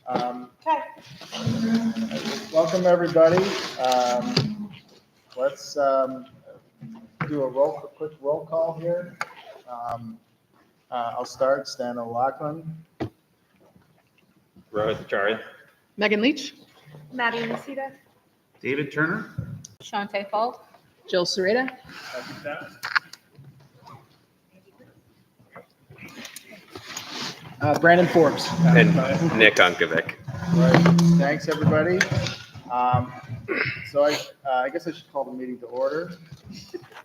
Okay. Welcome, everybody. Let's do a quick roll call here. I'll start. Stan O'Loughlin. Rohit Acharya. Megan Leach. Maddie Nacita. David Turner. Shante Fald. Jill Serrata. Brandon Forbes. And Nick Unkovic. Right. Thanks, everybody. So I guess I should call the meeting to order.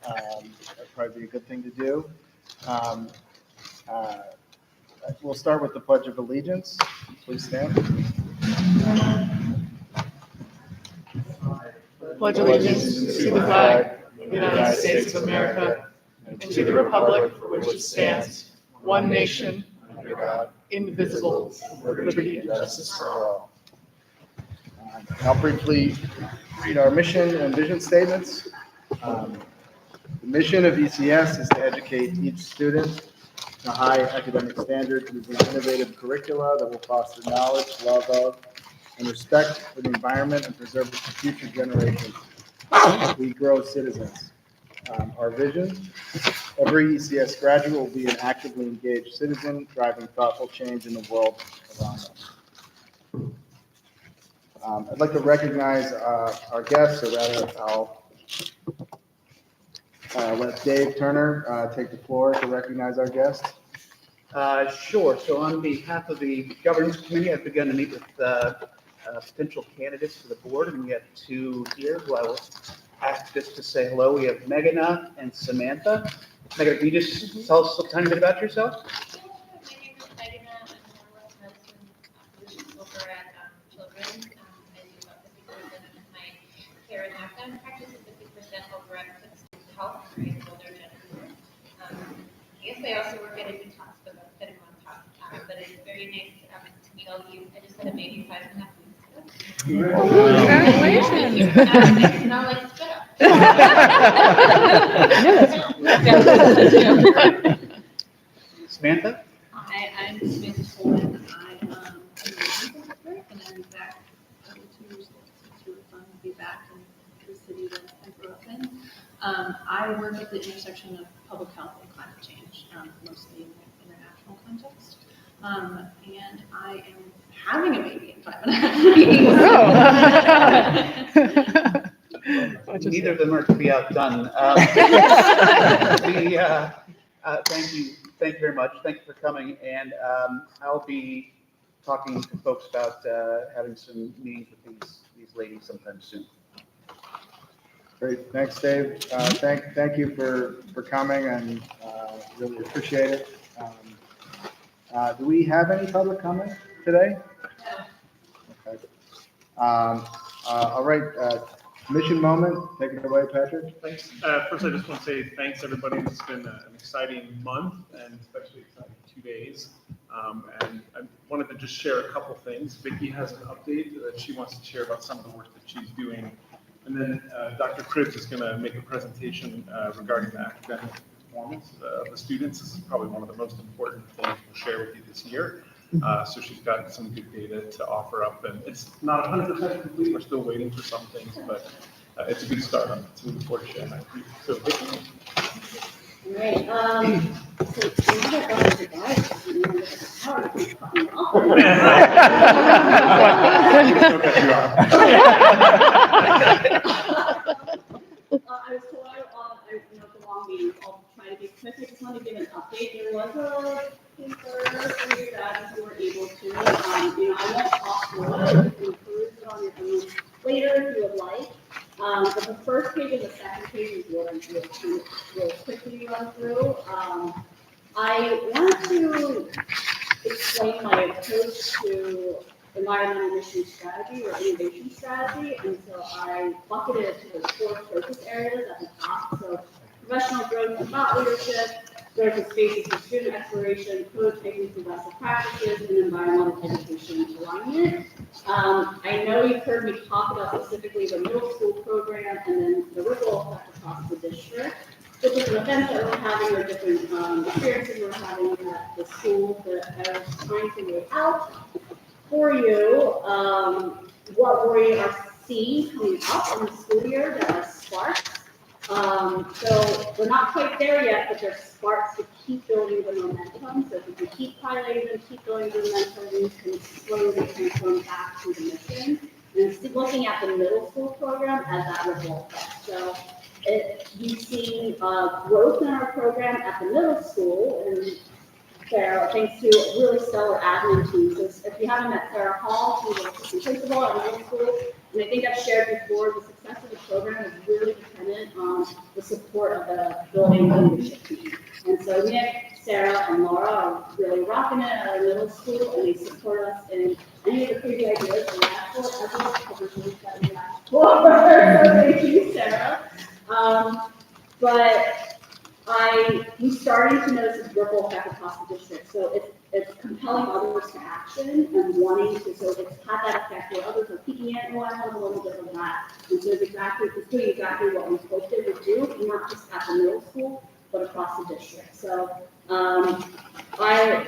That'd probably be a good thing to do. We'll start with the Pledge of Allegiance. Please stand. Pledge allegiance to the flag of the United States of America and to the republic for which it stands, one nation, under God, indivisible, with liberty and justice for all. I'll briefly read our mission and vision statements. The mission of ECS is to educate each student to high academic standards using innovative curricula that will foster knowledge, love of, and respect for the environment and preserve it for future generations. We grow citizens. Our vision: every ECS graduate will be an actively engaged citizen, driving thoughtful change in the world around us. I'd like to recognize our guests, or rather, I'll let Dave Turner take the floor to recognize our guest. Sure. So on behalf of the governance committee, I've begun to meet with potential candidates for the board, and we have two here who I will ask just to say hello. We have Meghana and Samantha. Meghana, can you just tell us a tiny bit about yourself? My name is Meghana. I'm a medicine over at Children's. I do about 50% of my care in academic practice and 50% over at Health, right? Older gentlemen. I guess I also work at a detox, but that's kind of on top. But it's very nice to meet all of you. I just had a baby 5.5 weeks ago. Congratulations. Not like spit up. Samantha? Hi, I'm Samantha Coleman. I am a medical doctor, and I'm back 2 years old. It's really fun to be back in the city that I grew up in. I work at the intersection of public health and climate change, mostly in the international context. And I am having a baby in 5.5 weeks. Neither of them are to be outdone. Thank you very much. Thank you for coming. And I'll be talking to folks about having some meetings with these ladies sometime soon. Great, thanks, Dave. Thank you for coming, and really appreciate it. Do we have any public comment today? Okay. All right, mission moment. Take it away, Patrick. Thanks. First, I just want to say thanks, everybody. It's been an exciting month, and especially exciting 2 days. And I wanted to just share a couple things. Vicki has an update that she wants to share about some of the work that she's doing. And then Dr. Cribbs is going to make a presentation regarding the academic performance of the students. This is probably one of the most important things we'll share with you this year. So she's got some good data to offer up, and it's not 100% complete. We're still waiting for some things, but it's a good start on it. So we look forward to sharing that with you. So Vicki. Right. So we have gone to I was told the long meetings. I'll try to be quick. I just want to give an update. There was a paper for you guys who were able to. I won't talk more. You can peruse it on your own later if you would like. But the first page and the second page is what I'm going to quickly run through. I want to explain my approach to environmental mission strategy or innovation strategy, and so I bucketed it to the 4 focus areas at the top. So professional growth and thought leadership, growth of spaces for student exploration, code techniques and best practices, and environmental education alignment. I know you've heard me talk about specifically the middle school program and then the ripple effect across the district. The different events that we're having or different experiences we're having at the school that I was trying to lay out. for you, what we are seeing coming up in the school year that are sparks. So we're not quite there yet, but there's sparks to keep building the momentum. So if we can keep highlighting them, keep building the momentum, we can slowly transform back to the mission. And looking at the middle school program as that ripple effect. So we've seen growth in our program at the middle school, and Sarah, thanks to a really stellar admin team. So if you haven't met Sarah Hall, she's the assistant principal at middle school, and I think I've shared before, the success of the program is really dependent on the support of the building leadership team. And so Nick, Sarah, and Laura are really rocking it at our middle school, and they support us in any of the crazy ideas we ask for, as well as publishing that we ask for. So thank you, Sarah. But we're starting to notice this ripple effect across the district. So it's compelling others to action and wanting to, so it's had that effect where others are peeking in, oh, I want a little bit of that. And so it's doing exactly what we hoped it would do, not just at the middle school, but across the district. So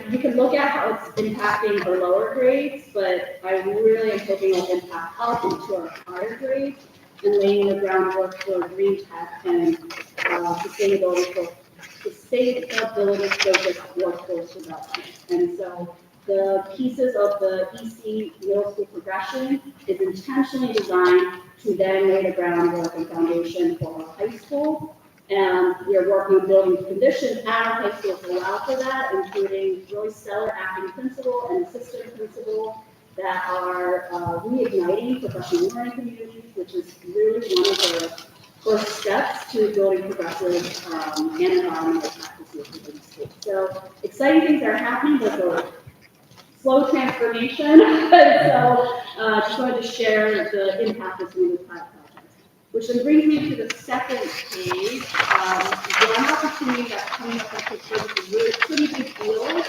you can look at how it's impacting our lower grades, but I really am hoping it'll impact up into our higher grades and laying the groundwork for green tech and sustainability-focused workforce development. And so the pieces of the EC middle school progression is intentionally designed to then lay the groundwork and foundation for our high school. And we are working on building conditions at our high school to allow for that, including really stellar acting principal and assistant principal that are reigniting professional learning communities, which is really one of the first steps to building progressive and environmental practices within the school. So exciting things are happening, but a slow transformation. So just wanted to share the impact of some of the pilot projects. Which then brings me to the second page. One opportunity that's coming up in this is really pretty big deal is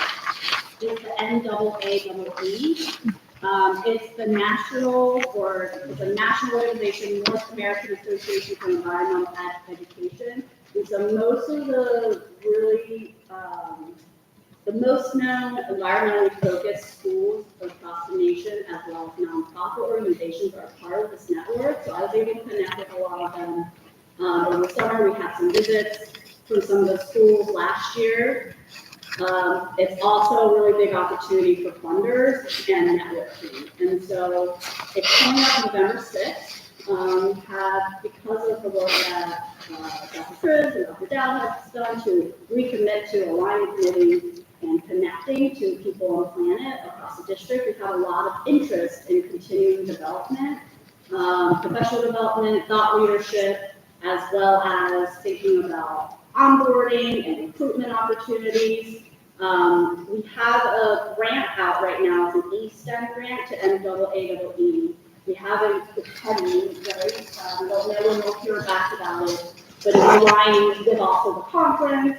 the NAAEE. It's the national organization, North American Association for Environmental Education. And so most of the really, the most known environmentally focused schools across the nation, as well as nonprofit organizations, are part of this network. So I was able to connect with a lot of them. Over the summer, we had some visits from some of the schools last year. It's also a really big opportunity for funders and networking. And so it's coming up November 6th. Because of the work that Dr. Chris and Dr. Dow have done to recommit to aligning committee and connecting to people on the planet across the district, we've had a lot of interest in continuing development, professional development, thought leadership, as well as thinking about onboarding and recruitment opportunities. We have a grant out right now, it's an eSTEM grant to NAAEE. We haven't pending, right? We don't know when we'll hear back about it, but it's aligned with also the conference.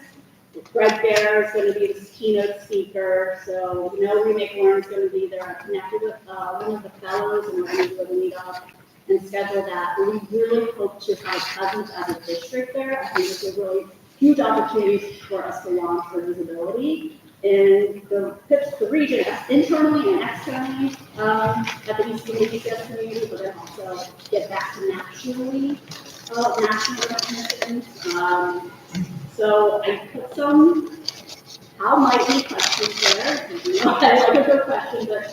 Greg Bear is going to be the keynote speaker, so we know Remake Learn is going to be there. I connected with one of the fellows, and we're going to do a meetup and schedule that. And we really hope to have a presence as a district there. I think it's a really huge opportunity for us to launch for visibility in the region, internally and externally, at the ECS community, but then also get back to national recognition. So I put some how might be questions there. I like a good question, but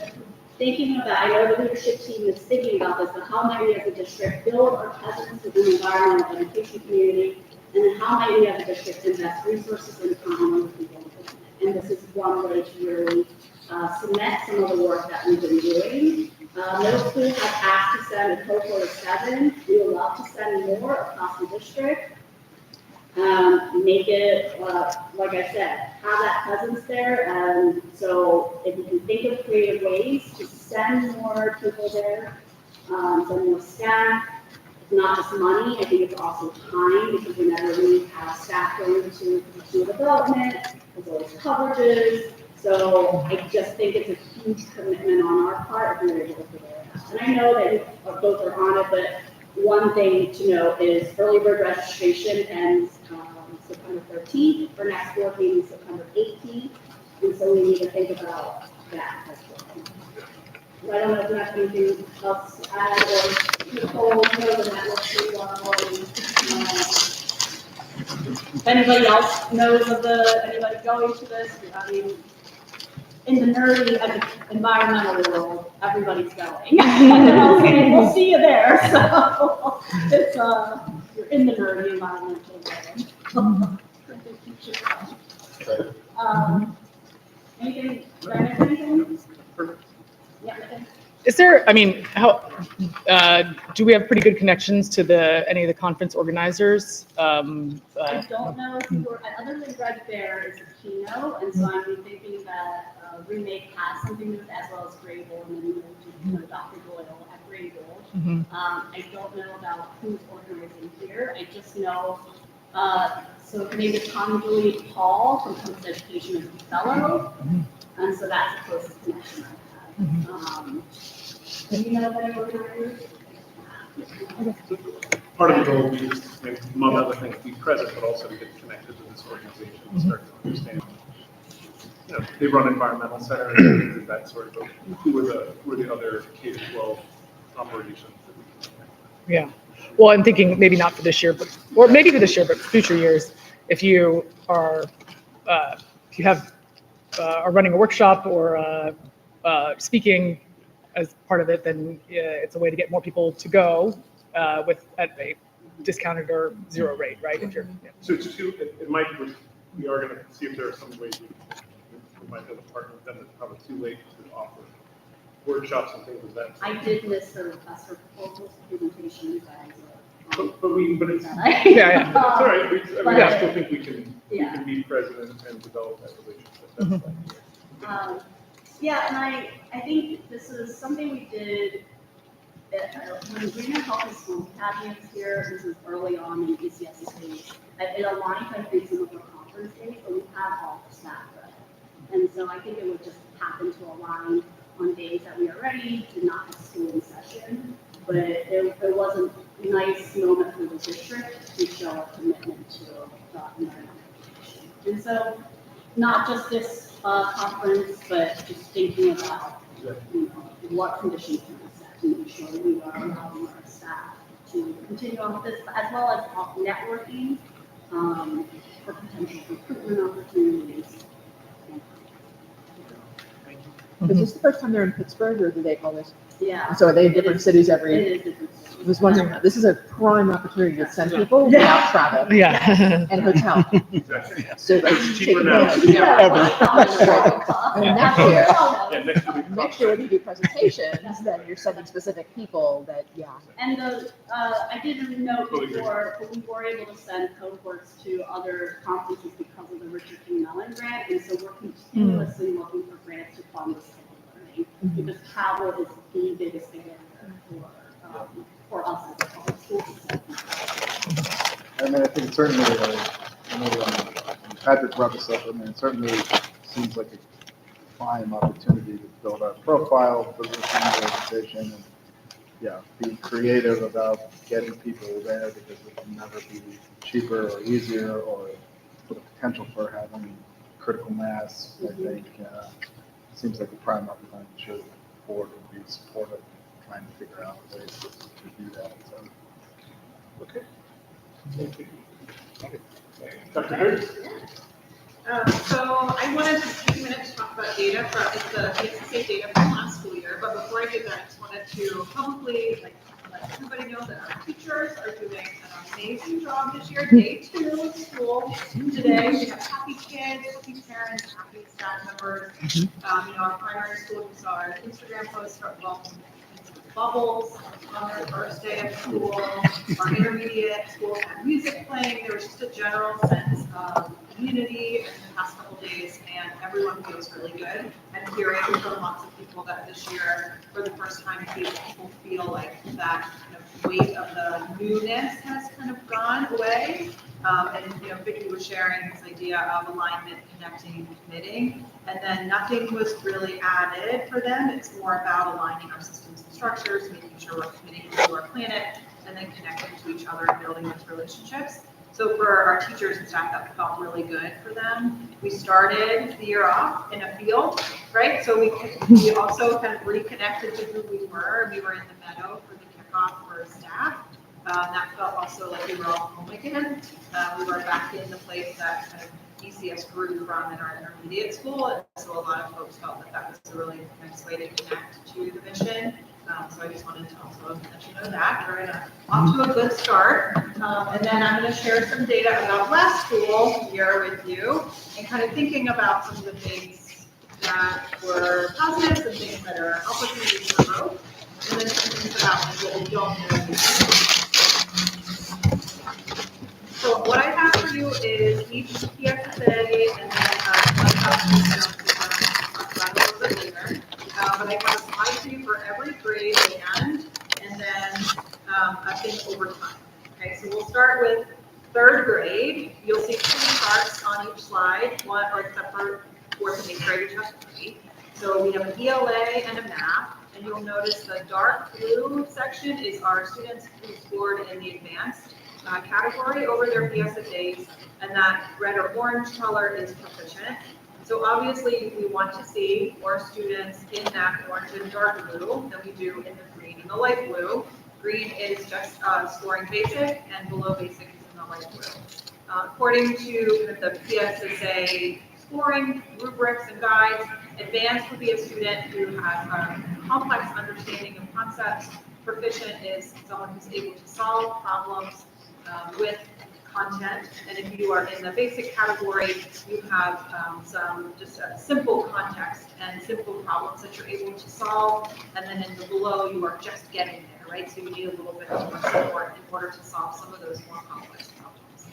thinking about, I know the leadership team is thinking about this, but how might we as a district build our presence within the environmental education community, and then how might we as a district invest resources and time on people? And this is one way to really cement some of the work that we've been doing. Middle school has asked to send a cohort of 7. We would love to send more across the district. Make it, like I said, have that presence there. So if you can think of creative ways to send more people there, send more staff, it's not just money, I think it's also time, because whenever we have staff going to professional development, there's always coverages. So I just think it's a huge commitment on our part if we're able to figure it out. And I know that you both are on it, but one thing to note is early bird registration ends September 13th. Our next board meeting is September 18th. And so we need to think about that as well. I don't know if you have anything else to add or Nicole knows the network pretty well. If anybody else knows of anybody going to this, I mean, in the nerdy environmental world, everybody's going. And then I'll say, we'll see you there. So it's, you're in the nerdy environmental world. Anything, Brandon, anything? Yeah, anything? Is there, I mean, do we have pretty good connections to any of the conference organizers? I don't know if you were, other than Greg Bear is a keynote, and so I'm thinking that Remake has something to do with it, as well as Grable, and then you know, Dr. Doyle at Grable. I don't know about who's organizing here. I just know, so maybe Tom Julie Paul from Coast Education is a fellow, and so that's the closest connection I have. Do you know of any organizers? Part of the goal is, among other things, be present, but also to get connected to this organization and start to understand. You know, they run environmental centers and things of that sort, but who are the other K-12 operations that we can connect with? Yeah. Well, I'm thinking maybe not for this year, or maybe for this year, but future years, if you are running a workshop or speaking as part of it, then it's a way to get more people to go at a discounted or zero rate, right? If you're, yeah. So it's we are going to see if there are some ways we might be able to partner with them. It's probably too late to offer workshops and things of that. I did miss her proposals presentation, you guys. But it's, Yeah. Yeah. it's all right. I still think we can be present and develop that relationship. That's Yeah, and I think this is something we did when Junior Health School Academy was here. This was early on in ECS's days. It aligned, I think, some of our conference days, but we had all the staff ready. And so I think it would just happen to align on days that we already did not have school in session. But it was a nice moment for the district to show a commitment to environmental education. And so not just this conference, but just thinking about what conditions can we set to make sure that we are allowing our staff to continue on with this, as well as networking for potential recruitment opportunities. Is this the first time they're in Pittsburgh, or do they always? Yeah. So are they in different cities every? It is different. I was wondering, this is a prime opportunity to send people without travel Yeah. and hotel. exactly. So like It's take cheaper now. advantage. And Next year next year when you do presentations, then you're sending specific people that, And I didn't know before, but we were able to send cohorts to other conferences because of the Richard King Mellon grant, and so we're continuously looking for grants to fund this type of learning, because travel is the biggest barrier for us as a public school system. I mean, I think certainly, I know Patrick brought this up, I mean, it certainly seems like a prime opportunity to build our profile, position the organization, and be creative about getting people there, because it can never be cheaper or easier, or for the potential for having critical mass. I think seems like a prime opportunity. I'm sure the board would be supportive of trying to figure out ways to do that. So. Okay. Thank you. Dr. Hurts? So I wanted to take a minute to talk about data the ECS data from last school year, but before I did that, I just wanted to publicly let everybody know that our teachers are doing an amazing job this year. Day 2 of school today. We have happy kids, happy parents, happy staff members. Our primary school, we saw our Instagram posts from Bubbles on their first day of school. Our intermediate schools had music playing. There was just a general sense of community in the past couple days, and everyone feels really good. I'm hearing from lots of people that this year, for the first time, people feel like that kind of weight of the newness has kind of gone away. Vicki was sharing this idea of alignment, connecting, and committing, and then nothing was really added for them. It's more about aligning our systems and structures, making sure we're committing to our planet, and then connecting to each other and building those relationships. So for our teachers and staff, that felt really good for them. We started the year off in a field right? So we also kind of reconnected to who we were. We were in the meadow for the kickoff for staff. That felt also like we were all home again. We were back in the place that kind of ECS grew from in our intermediate school, and so a lot of folks felt that that was a really nice way to connect to the mission. So I just wanted to also let you know that we're off to a good start. And then I'm going to share some data about last school year with you, and kind of thinking about some of the things that were positives and things that are opportunities for growth, and then some things about what we don't know. So what I have for you is each PSA and then one talk about a little bit later. But I have a slide for you for every grade and then a thing over time. Okay, so we'll start with third grade. You'll see 2 charts on each slide, one or except for fourth and eighth grade, which has 3. So we have an ELA and a math, and you'll notice the dark blue section is our students who scored in the advanced category over their PSAs, and that red or orange color is proficient. So obviously we want to see more students in that orange and dark blue than we do in the green and the light blue. Green is just scoring basic, and below basic is in the light blue. According to the PSSA scoring rubrics and guides, advanced would be a student who has a complex understanding of concepts. Proficient is someone who's able to solve problems with content, and if you are in the basic category, you have some just simple context and simple problems that you're able to solve, and then in the below, you are just getting there, right? So you need a little bit more support in order to solve some of those more complex problems.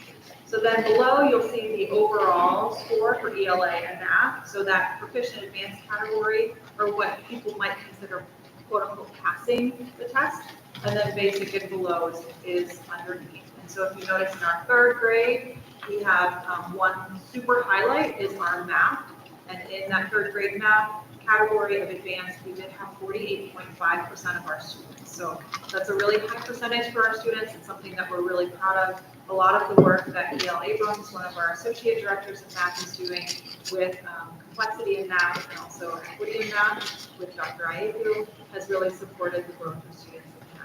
So then below, you'll see the overall score for ELA and math, so that proficient advanced category, or what people might consider quote unquote passing the test, and then basic and below is underneath. So if you notice in our third grade, we have one super highlight is our math. And in that third grade math category of advanced, we did have 48.5% of our students. So that's a really high percentage for our students. It's something that we're really proud of. A lot of the work that E.L. Abrams, one of our associate directors of math, is doing with complexity in math and also equity in math with Dr. Ayeku has really supported the growth of students in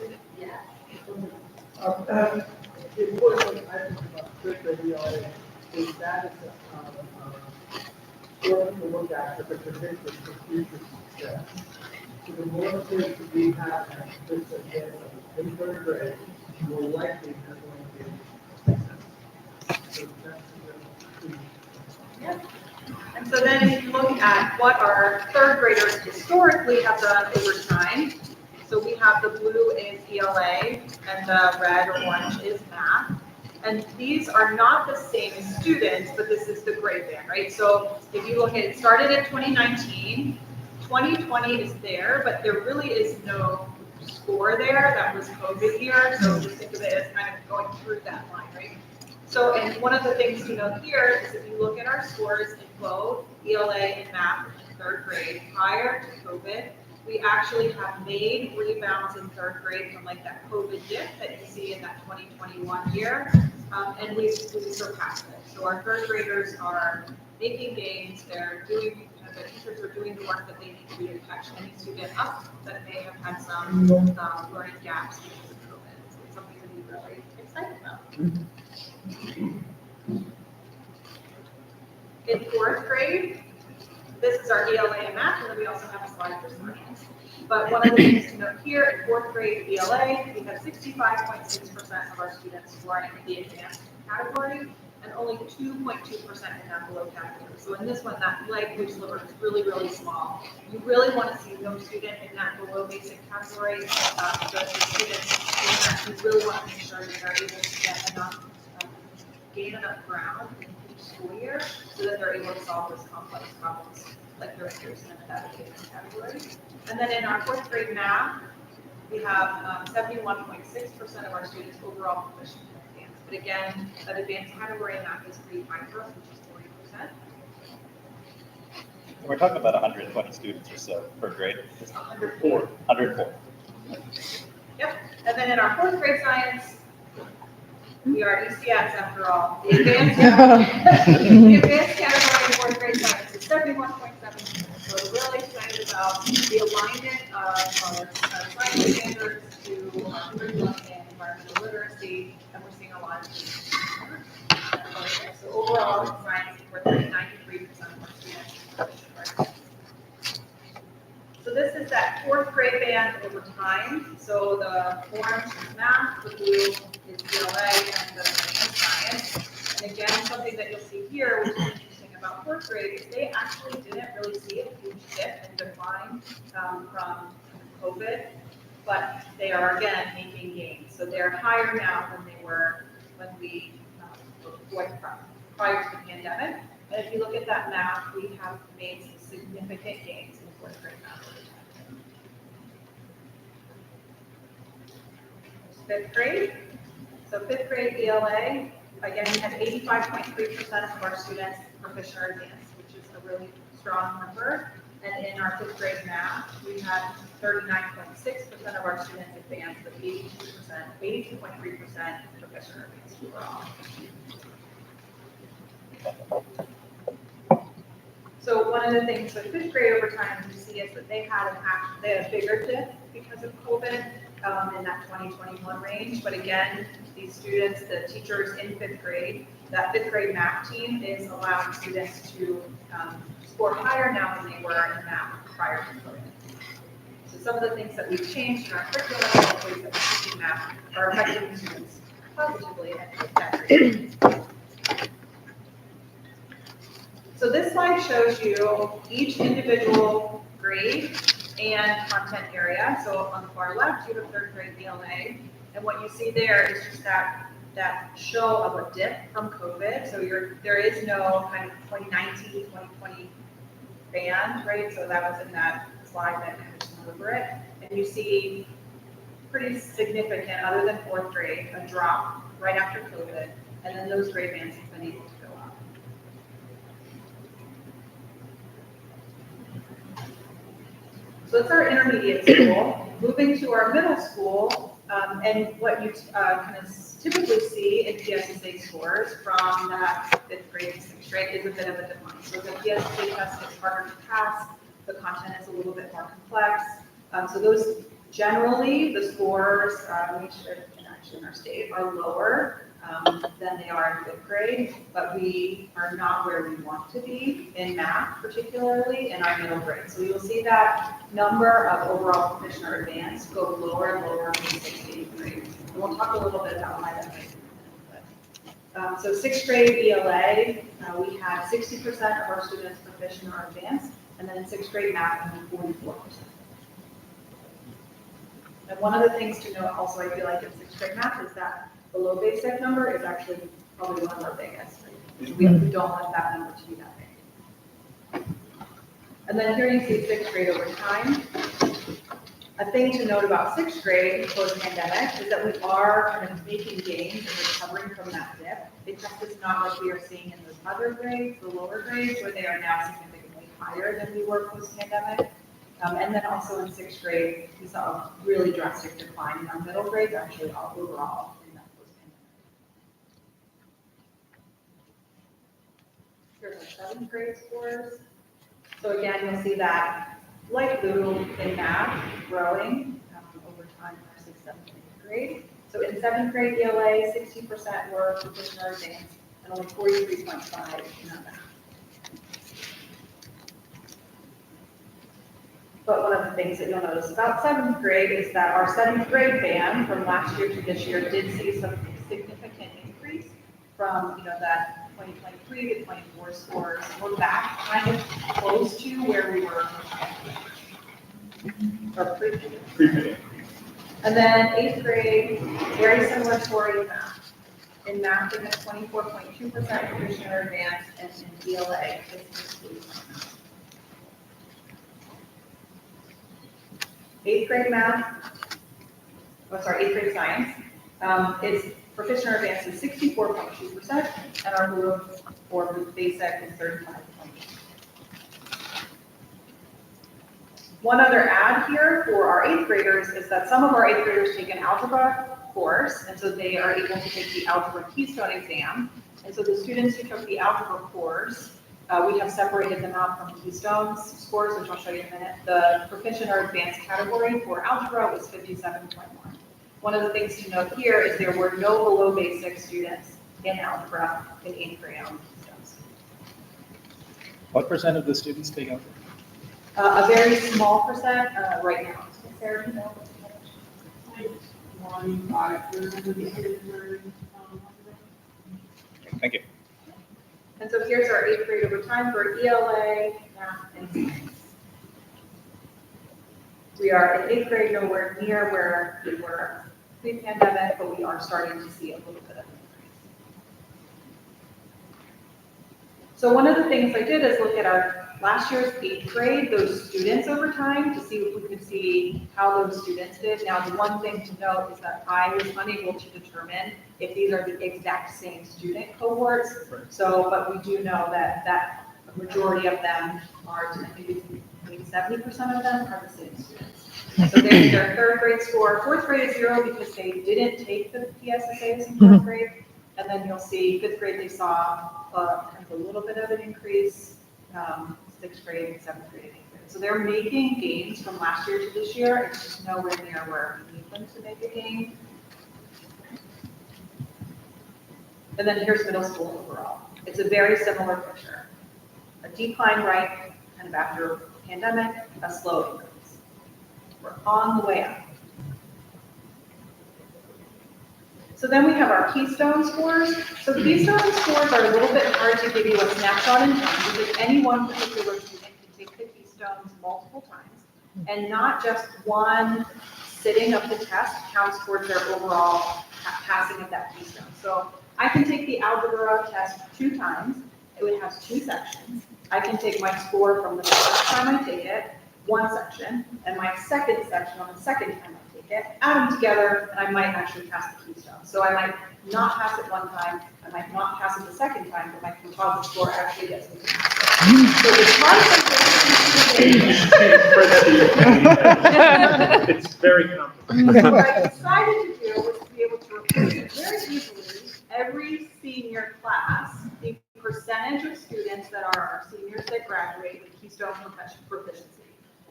math. Yeah. The important thing I think about fifth grade ELA is that it's important to look at as a predictor for future success. So the more kids that we have at this advanced in third grade, the more likely they're going to be successful. So that's the key. Yeah. And so then if you look at what our third graders historically have done over time, so we have the blue is ELA and the red or orange is math. And these are not the same students, but this is the grade band, right? So if you look at it, started in 2019, 2020 is there, but there really is no score there. That was COVID year, so just think of it as kind of going through that line, right? So, and one of the things to note here is if you look at our scores in both ELA and math in third grade prior to COVID, we actually have made rebounds in third grade from like that COVID dip that you see in that 2021 year, and we surpassed it. So our third graders are making gains. They're doing, the teachers are doing the work that they need to do to catch any student up that may have had some learning gaps because of COVID. So it's something to be really excited about. In fourth grade, this is our ELA and math, and then we also have a slide for science. But one of the things to note here, in fourth grade ELA, we have 65.6% of our students who are in the advanced category, and only 2.2% in that below category. So in this one, that language sliver is really, really small. You really want to see no student in that below basic category. The students in that, you really want to make sure that they're able to get enough, gain enough ground in each school year so that they're able to solve those complex problems like their peers in that advanced category. And then in our fourth grade math, we have 71.6% of our students overall proficient in advanced. But again, that advanced category in math is pretty high for us, which is 40%. We're talking about 120 students or so per grade. 104. 104. Yep. And then in our fourth grade science, we are ECS after all. The advanced category in fourth grade science is 71.7. So we're really excited about the alignment of our science standards to our curriculum and environmental literacy, and we're seeing a lot of changes. So overall, in science, we're at 93% of our students proficient. So this is that fourth grade band over time. So the orange is math, the blue is ELA, and the green is science. And again, something that you'll see here, which is interesting about fourth grade, is they actually didn't really see a huge dip and decline from COVID, but they are again making gains. So they're higher now than they were when we prior to the pandemic. And if you look at that math, we have made some significant gains in fourth grade math. Fifth grade. So fifth grade ELA, again, we had 85.3% of our students proficient or advanced, which is a really strong number. And in our fifth grade math, we had 39.6% of our students advanced, but 82.3% proficient or advanced overall. So one of the things with fifth grade over time you see is that they had a bigger dip because of COVID in that 2021 range. But again, these students, the teachers in fifth grade, that fifth grade math team is allowing students to score higher now than they were in math prior to COVID. So some of the things that we've changed in our curriculum and the ways that we're teaching math are affecting students positively at that grade. So this slide shows you each individual grade and content area. So on the far left, you have third grade ELA, and what you see there is just that show of a dip from COVID. So there is no kind of 2019, 2020 band, right? So that was in that slide that kind of went over it. And you see pretty significant, other than fourth grade, a drop right after COVID, and then those grade bands have been able to go up. So that's our intermediate school. Moving to our middle school, and what you kind of typically see in PSSA scores from that fifth grade to sixth grade is a bit of a decline. So the PSSA test is harder to pass, the content is a little bit more complex. So those generally, the scores, which actually in our state are lower than they are in fifth grade, but we are not where we want to be in math, particularly in our middle grade. So you'll see that number of overall proficient or advanced go lower and lower in sixth and eighth grade. And we'll talk a little bit about why that is. So sixth grade ELA, we had 60% of our students proficient or advanced, and then in sixth grade math, only 44%. And one of the things to note also, I feel like in sixth grade math is that the low basic number is actually probably one of our biggest. Right? We don't want that number to be that big. And then here you see sixth grade over time. A thing to note about sixth grade post-pandemic is that we are kind of making gains and recovering from that dip. It just is not like we are seeing in those other grades, the lower grades, where they are now significantly higher than we were post-pandemic. And then also in sixth grade, we saw a really drastic decline in our middle grades, actually overall in that post-pandemic. Here's our seventh grade scores. So again, you'll see that light blue in math growing over time in our sixth, seventh, and eighth grade. So in seventh grade ELA, 60% were proficient or advanced, and only 43.5 in our math. But one of the things that you'll notice about seventh grade is that our seventh grade band from last year to this year did see some significant increase from that 2023 to 24 scores. We're back kind of close to where we were or pre-pandemic. And then eighth grade, very similar story in math. In math, we had 24.2% proficient or advanced, and in ELA, it's 60%. Eighth grade eighth grade science is proficient or advanced is 64.2%, and our blue for basic is 35.8%. One other add here for our eighth graders is that some of our eighth graders take an algebra course, and so they are able to take the algebra keystone exam. And so the students who took the algebra course we have separated them out from Keystone's scores, which I'll show you in a minute. The proficient or advanced category for algebra was 57.1. One of the things to note here is there were no below basic students in algebra in 8th grade on Keystones. What percent of the students take algebra? A very small percent right now. Sarah, you know? Thank you. And so here's our 8th grade over time for ELA, math, and science. We are in 8th grade nowhere near where we were pre-pandemic, but we are starting to see a little bit of an increase. So one of the things I did is look at our last year's 8th grade, those students over time, to see if we could see how those students did. Now, the one thing to note is that I was unable to determine if these are the exact same student cohorts. So, but we do know that a majority of them are, maybe 70% of them are the same students. So there's their 3rd grade score. 4th grade is 0 because they didn't take the PSSAs in 4th grade. And then you'll see 5th grade, they saw kind of a little bit of an increase. 6th grade, 7th grade, 8th grade. So they're making gains from last year to this year. It's just nowhere near where we need them to make a gain. And then here's middle school overall. It's a very similar picture. A decline right kind of after pandemic, a slow increase. We're on the way up. So then we have our Keystone scores. So Keystone scores are a little bit hard to give you a snapshot in time because any one particular student can take the Keystones multiple times and not just one sitting of the test counts towards their overall passing of that Keystone. So I can take the algebra test 2 times. It has 2 sections. I can take my score from the first time I take it, 1 section, and my second section on the second time I take it, add them together, and I might actually pass the Keystone. So I might not pass it 1 time, I might not pass it the second time, but my composite score actually gets me to pass it. So It's very complicated. what I decided to do was to be able to replace very easily every senior class, the percentage of students that are our seniors that graduate with Keystone proficiency.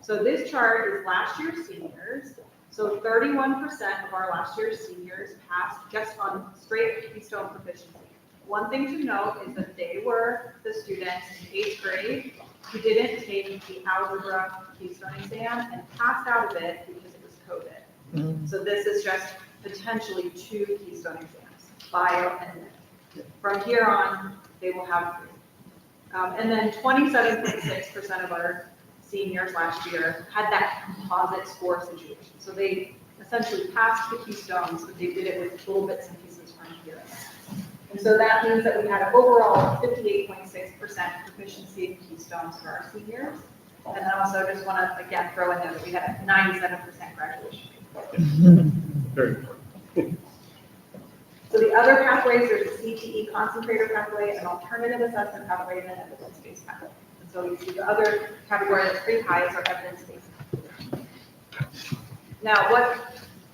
So this chart is last year's seniors. So 31% of our last year's seniors passed just on straight Keystone proficiency. One thing to note is that they were the students in 8th grade who didn't take the algebra Keystone exam and passed out of it because it was COVID. So this is just potentially 2 Keystone exams, bio and lit. From here on, they will have 3. And then 27.6% of our seniors last year had that composite score situation. So they essentially passed the Keystones, but they did it with little bits and pieces from here. And so that means that we had an overall 58.6% proficiency in Keystones for our seniors. And then also just want to again throw in there that we had a 97% graduation rate. Very important. So the other pathways, there's a CTE concentrator pathway, an alternative assessment pathway, and an evidence-based pathway. And so you see the other category that's pretty high is our evidence-based. Now, what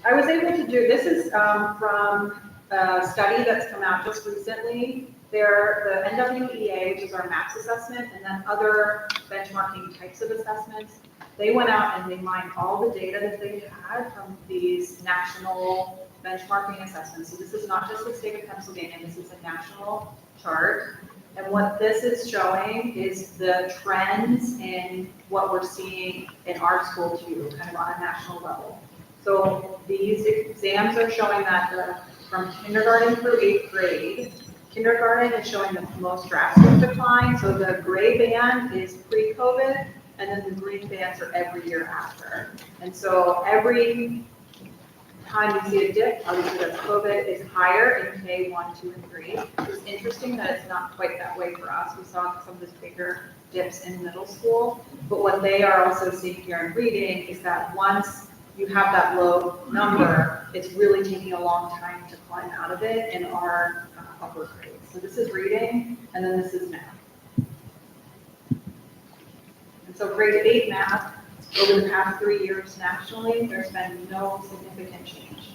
I was able to do, this is from a study that's come out just recently. They're the NWEA, which is our MAPS assessment, and then other benchmarking types of assessments. They went out and they mined all the data that they had from these national benchmarking assessments. So this is not just the state of Pennsylvania, this is a national chart. And what this is showing is the trends in what we're seeing in our school too, kind of on a national level. So these exams are showing that from kindergarten through 8th grade, kindergarten is showing the most drastic decline. So the gray band is pre-COVID, and then the green bands are every year after. And so every time you see a dip, obviously that's COVID, is higher in K1, 2, and 3. It's interesting that it's not quite that way for us. We saw some of these bigger dips in middle school, but what they are also seeing here in reading is that once you have that low number, it's really taking a long time to climb out of it in our upper grades. So this is reading, and then this is math. And so grade 8 math, over the past 3 years nationally, there's been no significant change.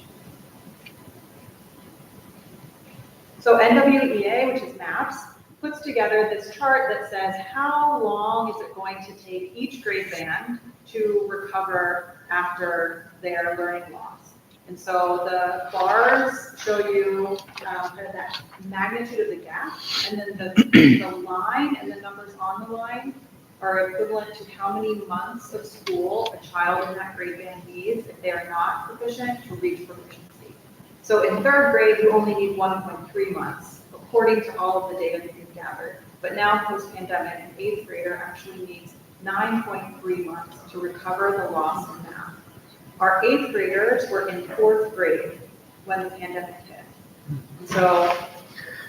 So NWEA, which is MAPS, puts together this chart that says how long is it going to take each grade band to recover after their learning loss. And so the bars show you kind of that magnitude of the gap, and then the line and the numbers on the line are equivalent to how many months of school a child in that grade band needs if they are not proficient to reach proficiency. So in third grade, you only need 1.3 months, according to all of the data that you've gathered. But now post-pandemic, an eighth grader actually needs 9.3 months to recover the loss in math. Our eighth graders were in fourth grade when the pandemic hit. So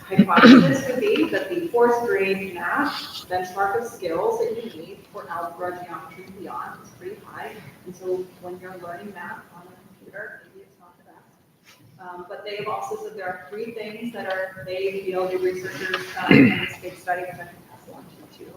hypothesis could be that the fourth grade math benchmark of skills that you need for algebra, geometry, and beyond is pretty high. And so when you're learning math on a computer, maybe it's not the best. But they've also said there are 3 things that they feel, the researchers in this big study, which I can pass along to you too,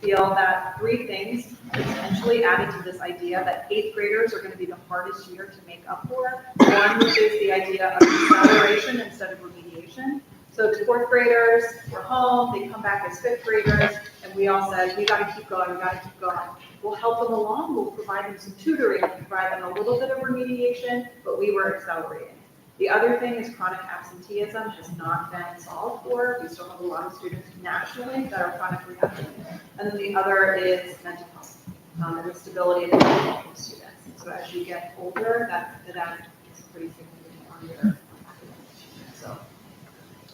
feel that 3 things essentially added to this idea that 8th graders are going to be the hardest year to make up for. One, which is the idea of acceleration instead of remediation. So the 4th graders were home, they come back as 5th graders, and we all said, we got to keep going, we got to keep going. We'll help them along, we'll provide them some tutoring, we'll provide them a little bit of remediation, but we were accelerating. The other thing is chronic absenteeism has not been solved for. We still have a lot of students nationally that are chronically absent. And then the other is mental health and the stability of the mental health of students. So as you get older, that is pretty significant on your academic achievement. So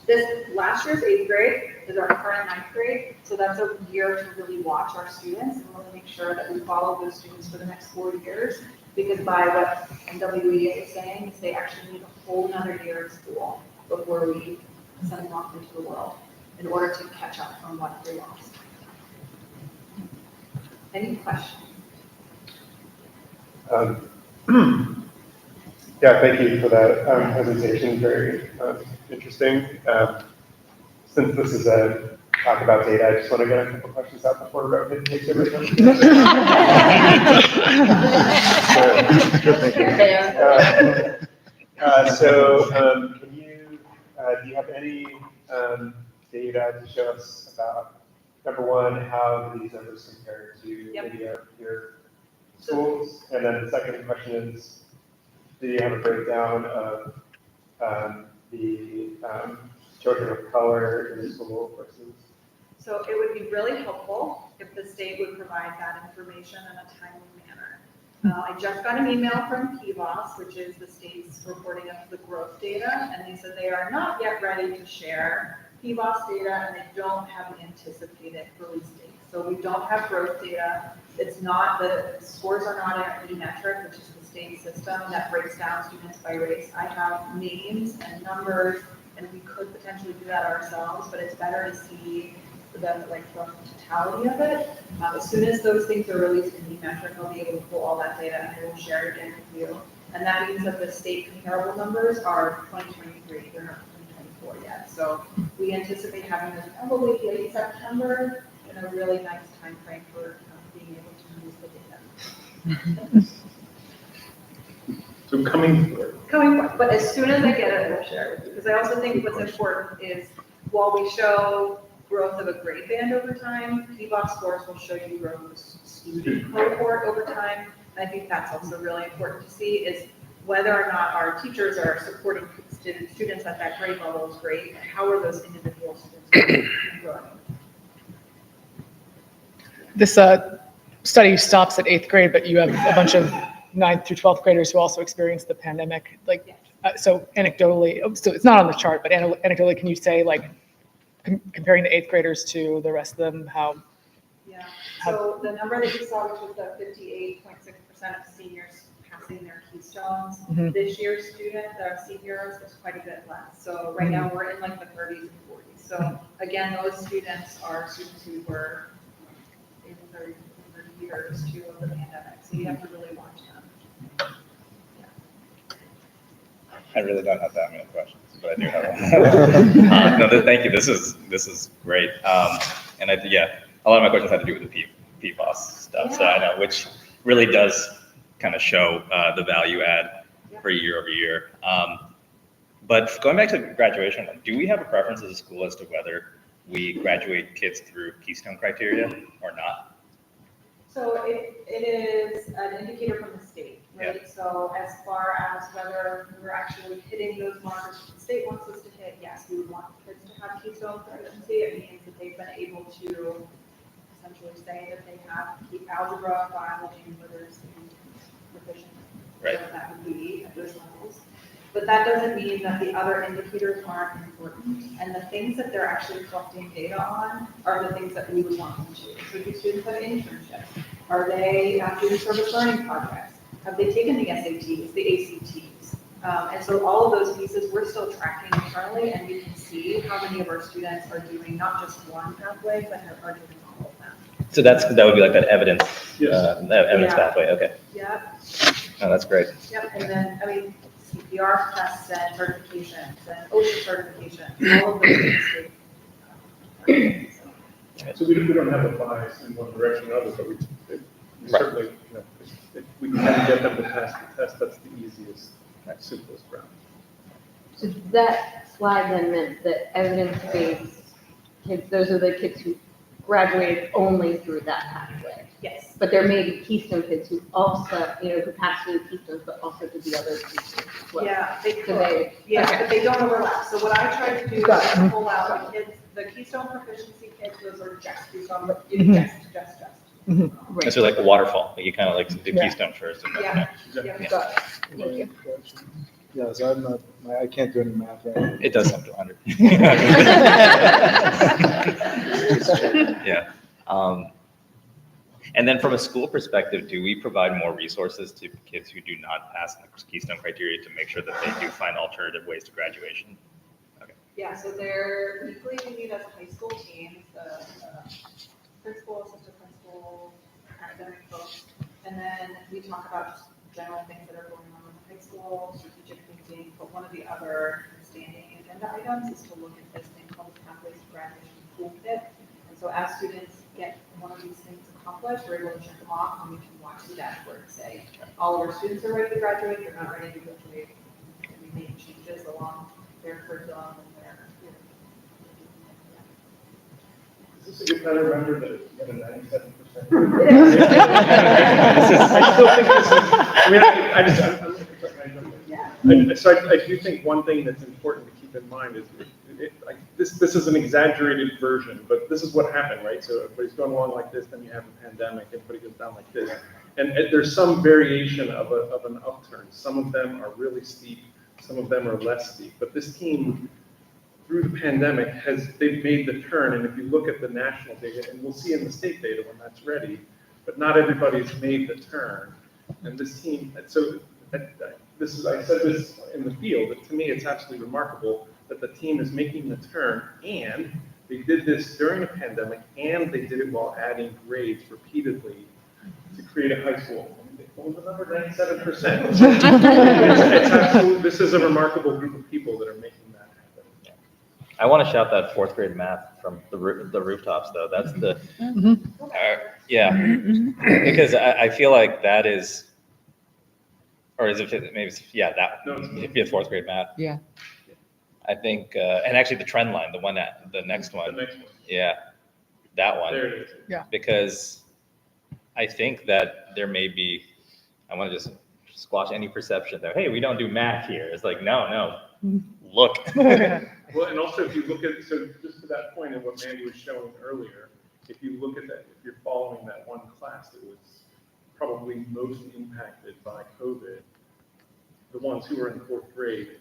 this last year's 8th grade is our current 9th grade. So that's a year to really watch our students and really make sure that we follow those students for the next 4 years. Because by what MWE is saying, is they actually need a whole another year of school before we send them off into the world in order to catch up on what they lost. Any questions? Yeah, thank you for that presentation. Very interesting. Since this is a talk about data, I just want to get a couple questions out before Rohit takes everything. Can you, do you have any data to show us about, number one, how these numbers compare to maybe your schools? And then the second question is, do you have a breakdown of the children of color in school versus? So it would be really helpful if the state would provide that information in a timely manner. I just got an email from PBOS, which is the state's reporting of the growth data, and they said they are not yet ready to share PBOS data, and they don't have an anticipated release date. So we don't have growth data. It's not, the scores are not an E-metric, which is the state system that breaks down students by race. I have names and numbers, and we could potentially do that ourselves, but it's better to see the totality of it. As soon as those things are released in E-metric, I'll be able to pull all that data and I will share it again with you. And that means that the state comparable numbers are 2023, they're not 2024 yet. So we anticipate having this probably late September in a really nice time frame for being able to use the data. So coming forward, but as soon as I get it, I'll share it with you. Because I also think what's important is while we show growth of a grade band over time, PBOS scores will show you growth of a student cohort over time. And I think that's also really important to see is whether or not our teachers are supporting students at that grade level is great, and how are those individual students growing? This study stops at 8th grade, but you have a bunch of 9th through 12th graders who also experienced the pandemic. So anecdotally, so it's not on the chart, but anecdotally, can you say comparing the 8th graders to the rest of them, how? Yeah, so the number that you saw, which was the 58.6% of seniors passing their keystones, this year's seniors is quite a bit less. So right now we're in the 30s and 40s. So again, those students are students who were in their years too of the pandemic. So you have to really watch them. I really don't have that many questions, but I do have one. Thank you. This is great. And a lot of my questions had to do with the PFAS stuff. So I know, which really does kind of show the value add for year over year. But going back to graduation, do we have a preference as a school as to whether we graduate kids through Keystone criteria or not? So it is an indicator from the state, right? So as far as whether we're actually hitting those markers that the state wants us to hit, yes, we would want kids to have Keystone proficiency. It means that they've been able to essentially say that they have algebra, biology, and literacy proficient. Right. So that would be at those levels. But that doesn't mean that the other indicators aren't important. And the things that they're actually collecting data on are the things that we would want them to. So do students have internships? Are they doing service learning projects? Have they taken the SATs, the ACTs? And so all of those pieces, we're still tracking internally, and we can see how many of our students are doing not just one pathway, but are doing all of them. So that would be like that evidence, Yes. evidence Yeah. pathway, okay. Yep, Oh, that's great. yep. And then, I mean, CPR tests and certifications and OSHA certifications, all of those things. So we don't have a bias in one direction or another, but we certainly, you know, if we can get them to pass the test, that's the easiest, simplest route. So that slide then meant that evidence-based kids, those are the kids who graduated only through that pathway. Yes. But there may be Keystone kids who also, who pass through Keystones, but also did the other Keystones as well. Yeah, they So could. they- Yeah, okay. but they don't overlap. So what I try to do Got is pull out the kids, the Keystone proficiency kids, those are just Keystone, just. And so like a waterfall, like you kind of like do Yeah. Keystone first. And then, Yeah. Yeah. Got it. Thank you. Yeah, so I'm not, I can't do any math right. It does come to 100. Yeah. And then from a school perspective, do we provide more resources to kids who do not pass the Keystone criteria to make sure that they do find alternative ways to graduation? Okay. Yeah, so they're weekly, we meet as a high school team, the principal, assistant principal, academic folks. And then we talk about just general things that are going on in the high school, strategic thinking. But one of the other standing agenda items is to look at this thing called the Pathways to Graduation Toolkit. And so as students get one of these things accomplished, we're able to check them off, and we can watch the dashboard and say, all of our students are ready to graduate, they're not ready to graduate. And we make changes along their curriculum and their. Is this a good time to remember that it's got a 97%? I still think this is, I mean, I do think one thing that's important to keep in mind is this is an exaggerated version, but this is what happened, right? So everybody's going along like this, then you have a pandemic, everybody goes down like this. And there's some variation of an upturn. Some of them are really steep, some of them are less steep. But this team, through the pandemic, they've made the turn. And if you look at the national data, and we'll see in the state data when that's ready, but not everybody's made the turn. And this team, so I said this in the field, but to me, it's absolutely remarkable that the team is making the turn, and they did this during a pandemic, and they did it while adding grades repeatedly to create a high school. What was the number? 97%. It's absolutely, this is a remarkable group of people that are making that happen. I want to shout that fourth grade math from the rooftops, though. That's the, yeah, because I feel like that is, or is it maybe, yeah, that, it'd be a fourth grade math. Yeah. I think, and actually the trend line, the next one. The next one. Yeah, that one. There it is. Yeah. Because I think that there may be, I want to just squash any perception that, hey, we don't do math here. It's like, no, look. Well, and also if you look at, so just to that point of what Mandy was showing earlier, if you look at that, if you're following that one class that was probably most impacted by COVID, the ones who are in fourth grade,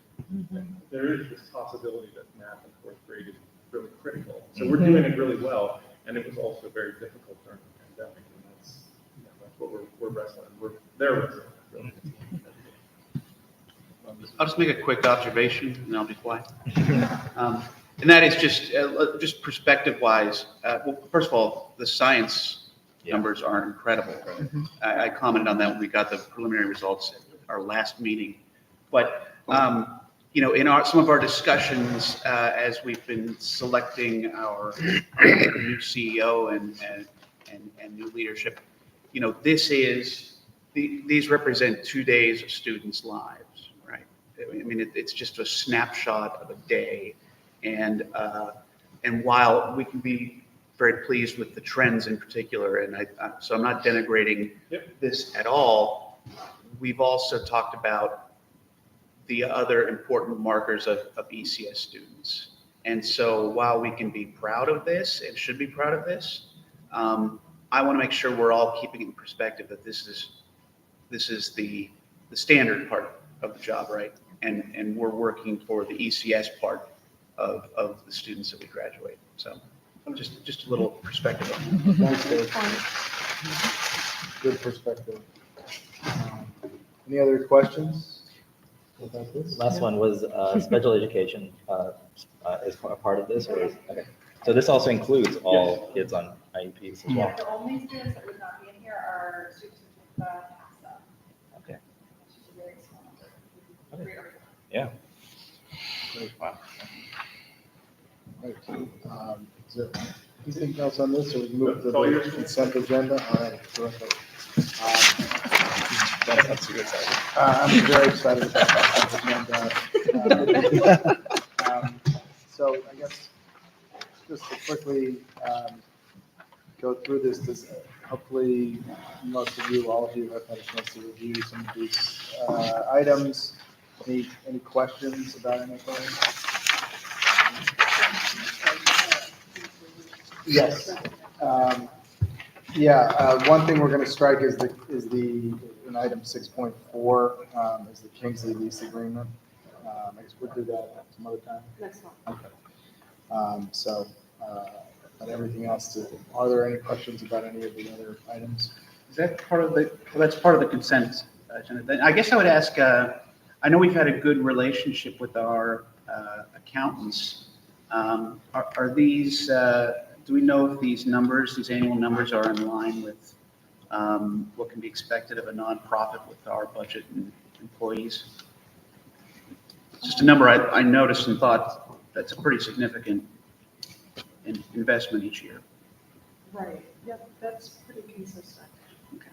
there is this possibility that math in fourth grade is really critical. So we're doing it really well, and it was also very difficult during the pandemic, and that's what we're wrestling. They're wrestling. Really. I'll just make a quick observation, and I'll be quiet. And that is just perspective-wise. Well, first of all, the science numbers are incredible. I commented on that when we got the preliminary results at our last meeting. But in some of our discussions as we've been selecting our new CEO and new leadership, these represent 2 days of students' lives, right? I mean, it's just a snapshot of a day, and And while we can be very pleased with the trends in particular, and so I'm not denigrating this at all, we've also talked about the other important markers of ECS students. And so while we can be proud of this and should be proud of this, I want to make sure we're all keeping in perspective that this is the standard part of the job, right? And we're working for the ECS part of the students that we graduate. So just a little perspective on that. Thanks, Dave. Good perspective. Any other questions about this? Last one was special education is a part of this, or is, okay. So this also includes all kids on IEPs as well? The only students that would not be in here are students with CASA. Okay. Which is a very small number. Okay. Yeah. Wow. Right. Is there anything else on this, or we move to the consent agenda? All right, terrific. That's super exciting. I'm very excited about that agenda. So I guess just to quickly go through this, hopefully most of you, all of you have had a chance to review some of these items. Any questions about anything? Yes. One thing we're going to strike is in item 6.4 is the Kingsley lease agreement. I guess we'll do that some other time. Next one. Okay. But everything else, are there any questions about any of the other items? Is that part of the, well, that's part of the consent agenda. Then I guess I would ask, I know we've had a good relationship with our accountants. Are these, do we know if these numbers, these annual numbers are in line with what can be expected of a nonprofit with our budget and employees? It's just a number I noticed and thought that's a pretty significant investment each year. Right, yep, that's pretty consistent. Okay.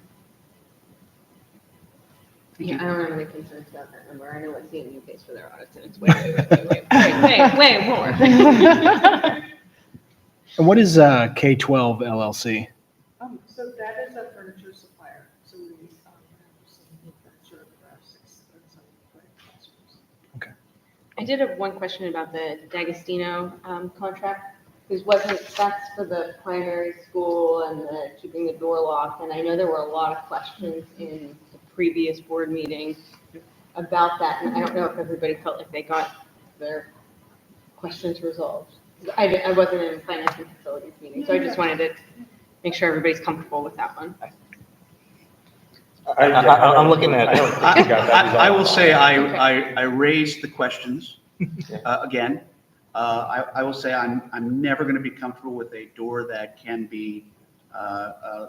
Yeah, I don't have any concerns about that number. I know what CMU pays for their audits, and it's way more. And what is K-12 LLC? So that is a furniture supplier, so we have some new furniture for our 6th and 7th grade classrooms. I did have one question about the D'Agostino contract, because that's for the primary school and the keeping the door locked, and I know there were a lot of questions in the previous board meeting about that, and I don't know if everybody felt like they got their questions resolved. I wasn't in finance and facilities meeting, so I just wanted to make sure everybody's comfortable with that one. I'm looking at. I will say I raised the questions again. I will say I'm never going to be comfortable with a door that can be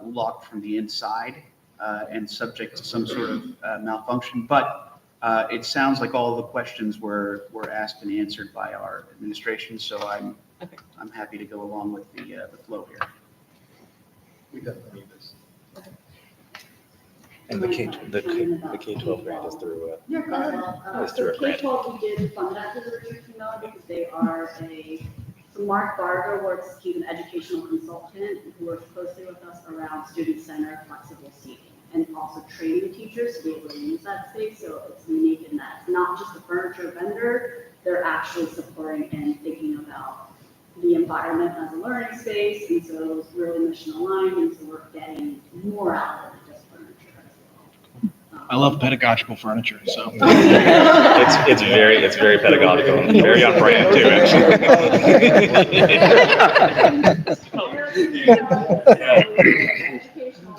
locked from the inside and subject to some sort of malfunction. But it sounds like all the questions were asked and answered by our administration. So I'm happy to go along with the flow here. We definitely need this. And the K-12 grant is through. Yeah, go ahead. Is through So a grant. K-12, we did fund that through the research now because they are so Mark Barger works, he's an educational consultant who works closely with us around student-centered flexible seating and also training teachers to be able to use that space. So it's unique in that it's not just a furniture vendor, they're actually supporting and thinking about the environment as a learning space. And so it's really mission aligned, and so we're getting more out of it. I love pedagogical furniture, so. It's very pedagogical and very on brand too, actually.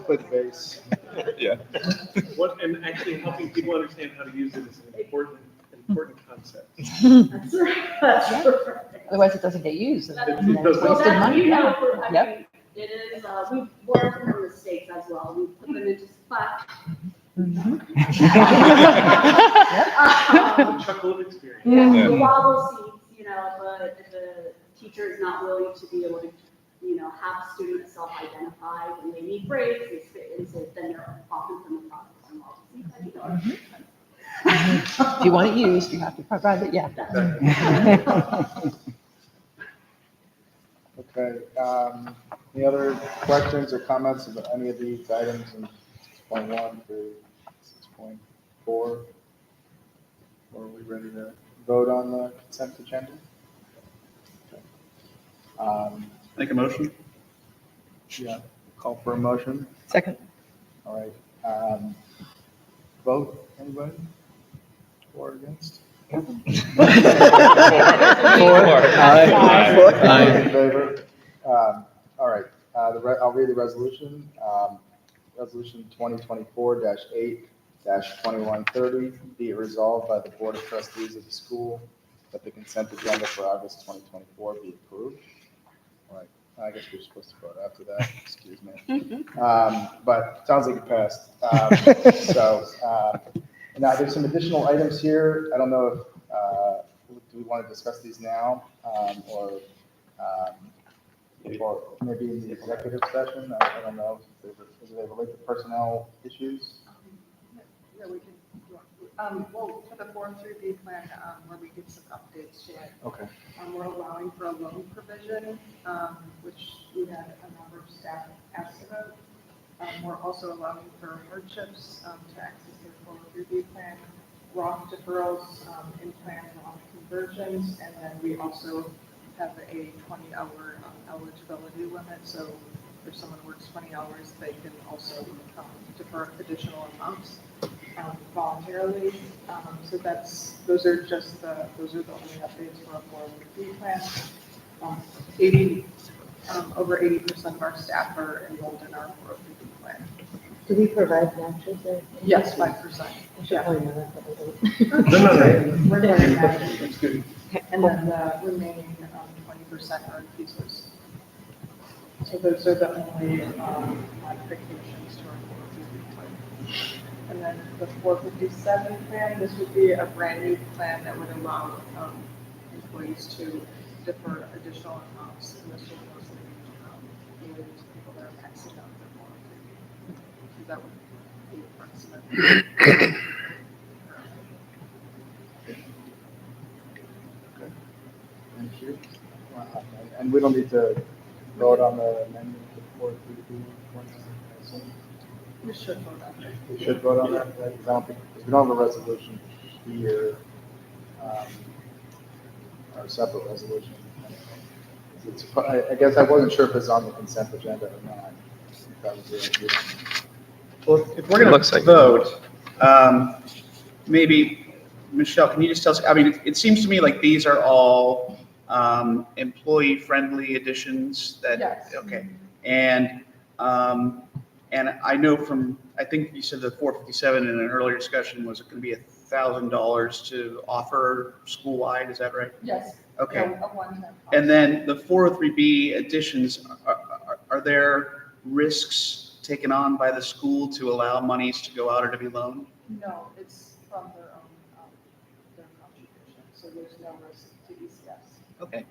With base. Yeah. What, and actually helping people understand how to use it is an important concept. That's right. That's right. Otherwise it doesn't get used. And It then it's doesn't. Well, wasted that's, money. you know, I Yep. mean, it is, we've learned from mistakes as well. We put them into spot. Chuckle of experience. Yeah, the wobble seats, you know, but if the teacher is not willing to be able to, you know, have a student self-identify when they need breaks, they sit and so then they're often from the process and wobble seats. I think If you want it used, you have to provide it, yeah. Okay, any other questions or comments about any of these items in 6.1 through 6.4? Or are we ready to vote on the consent agenda? Okay. Make a motion? Yeah, call for a motion. Second. All right. Vote, anybody? For or against? Four. Aye. Aye. In favor? All right, I'll read the resolution. Resolution 2024-8-2130, be it resolved by the Board of Trustees of the school that the consent agenda for August 2024 be approved. All right, I guess we're supposed to vote after that, excuse me. But sounds like it passed. Now there's some additional items here. I don't know if, do we want to discuss these now, or maybe in the executive session? I don't know. Does it relate to personnel issues? Yeah, we can, well, for the 403B plan, where we give some updates to it. Okay. We're allowing for a loan provision, which we had a number of staff ask about. We're also allowing for hardships to access their 403B plan, Roth deferrals in plan Roth conversions, and then we also have a 20-hour eligibility limit. So if someone works 20 hours, they can also defer additional amounts voluntarily. So those are the only updates for our 403B plan. Over 80% of our staff are enrolled in our 403B plan. Do we provide matches or? Yes, 5%. I should probably know that, but I don't. We're very matches. That's good. And then the remaining 20% are pieces. So those are the only modifications to our 403B plan. And then the 457 plan, this would be a brand new plan that would allow employees to defer additional amounts, and this will mostly be to people that are maxing out their 403B. So that would be approximate. Thank you. And we don't need to vote on the amendment to 433. We should vote on it. We should vote on that, right? Because I don't think, because we don't have a resolution here, or a separate resolution. I guess I wasn't sure if it's on the consent agenda or not. That was the idea. Well, if we're going to vote, maybe, Michelle, can you just tell us, I mean, it seems to me like these are all employee-friendly additions that. Yes. Okay. And I know from, I think you said the 457 in an earlier discussion was going to be $1,000 to offer school-wide, is that right? Yes. Okay. A one-time cost. And then the 403B additions, are there risks taken on by the school to allow monies to go out or to be loaned? No, it's from their own, their contribution, so there's no risk to ECS. Okay.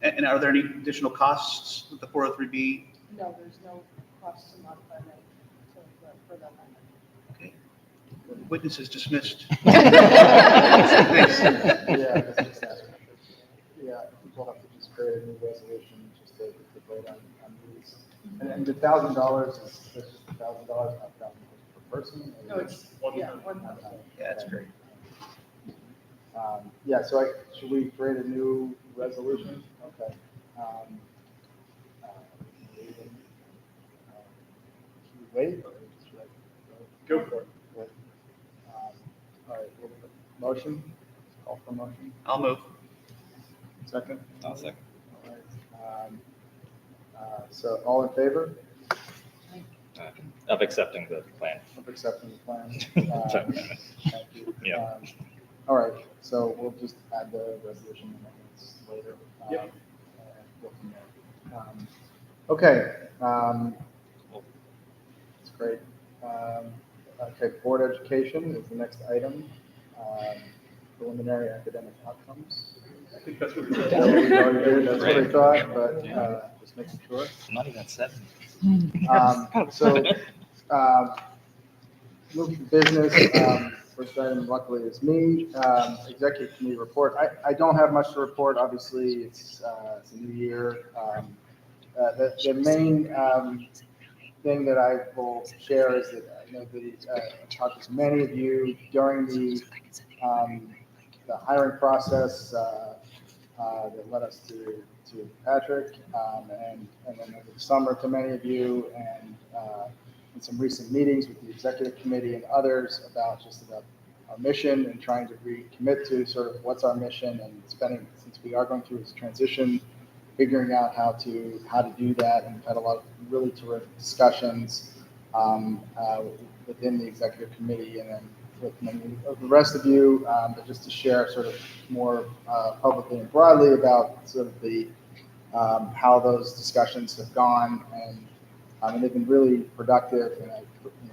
And are there any additional costs with the 403B? No, there's no cost to modify that for that amendment. Okay. Witness is dismissed. Yeah, we'll have to just create a new resolution just to vote on these. And the $1,000 is just $1,000, not $1,000 per person? No, it's, yeah, one time. Yeah, that's great. Yeah, so should we create a new resolution? Okay. Should we wait or should I Go for it. Wait. All right, motion, call for motion. I'll move. Second? I'll second. All right. So all in favor Of accepting the plan. of accepting the plan? Sorry. Thank you. Yeah. All right, so we'll just add the resolution amendments later. Yep. And go from there. Okay. That's great. Okay, board education is the next item. Preliminary academic outcomes. I think that's what we That's what we already did, that's what I thought, but just making sure. I'm not even at 7. So, move to business. First item luckily is me. Executive committee report. I don't have much to report. Obviously, it's a new year. the main thing that I will share is that I know I talked to many of you during the hiring process that led us to Patrick, and then over the summer to many of you, and in some recent meetings with the executive committee and others about our mission and trying to recommit to sort of what's our mission, and spending, since we are going through this transition, figuring out how to do that. And we've had a lot of really terrific discussions within the executive committee and then with many of the rest of you, but just to share sort of more publicly and broadly about sort of the how those discussions have gone, and they've been really productive, and I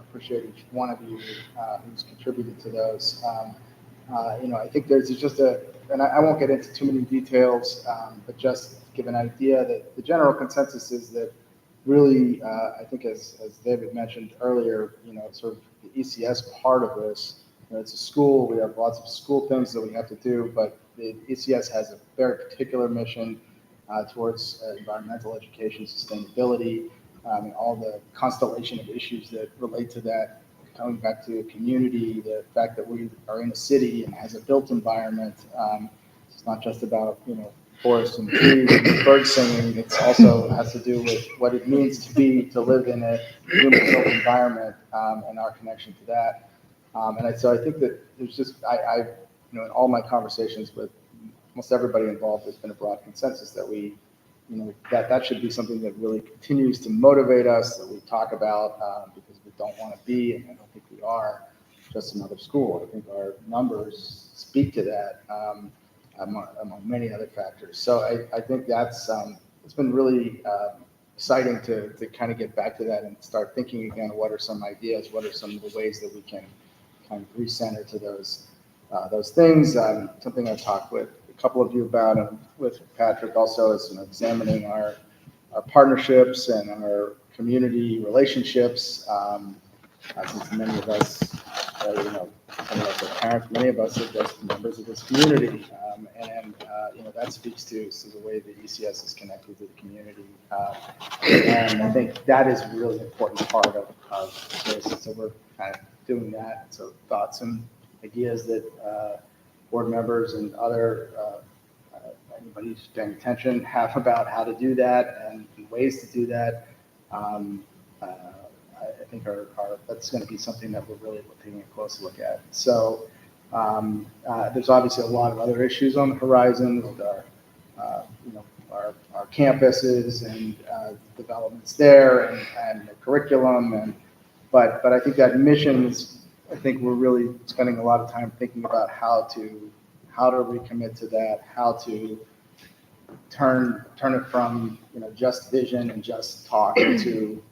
appreciate each one of you who's contributed to those. I think there's just and I won't get into too many details, but just give an idea that the general consensus is that really, I think as David mentioned earlier, sort of the ECS part of this, it's a school, we have lots of school things that we have to do, but the ECS has a very particular mission towards environmental education, sustainability, and all the constellation of issues that relate to that, coming back to community, the fact that we are in a city and has a built environment. It's not just about, forests and trees and birds singing. It also has to do with what it means to live in a human-built environment, and our connection to that. So I think that there's just, in all my conversations with almost everybody involved, there's been a broad consensus that that should be something that really continues to motivate us, that we talk about, because we don't want to be, and I don't think we are, just another school. I think our numbers speak to that, among many other factors. So I think that's, it's been really exciting to kind of get back to that and start thinking again, what are some ideas, what are some of the ways that we can kind of recenter to those things. Something I've talked with a couple of you about, and with Patrick also, is examining our partnerships and our community relationships. Since many of us, some of us are parents, many of us are just members of this community, and that speaks to the way the ECS is connected to the community, and I think that is a really important part of this. So we're kind of doing that. So thoughts and ideas that board members and other anybody who's paying attention have about how to do that and ways to do that. I think that's going to be something that we're really taking a close look at. So there's obviously a lot of other issues on the horizon with our campuses and developments there, and the curriculum, but I think that missions, I think we're really spending a lot of time thinking about how to recommit to that, how to turn it from just vision and just talk into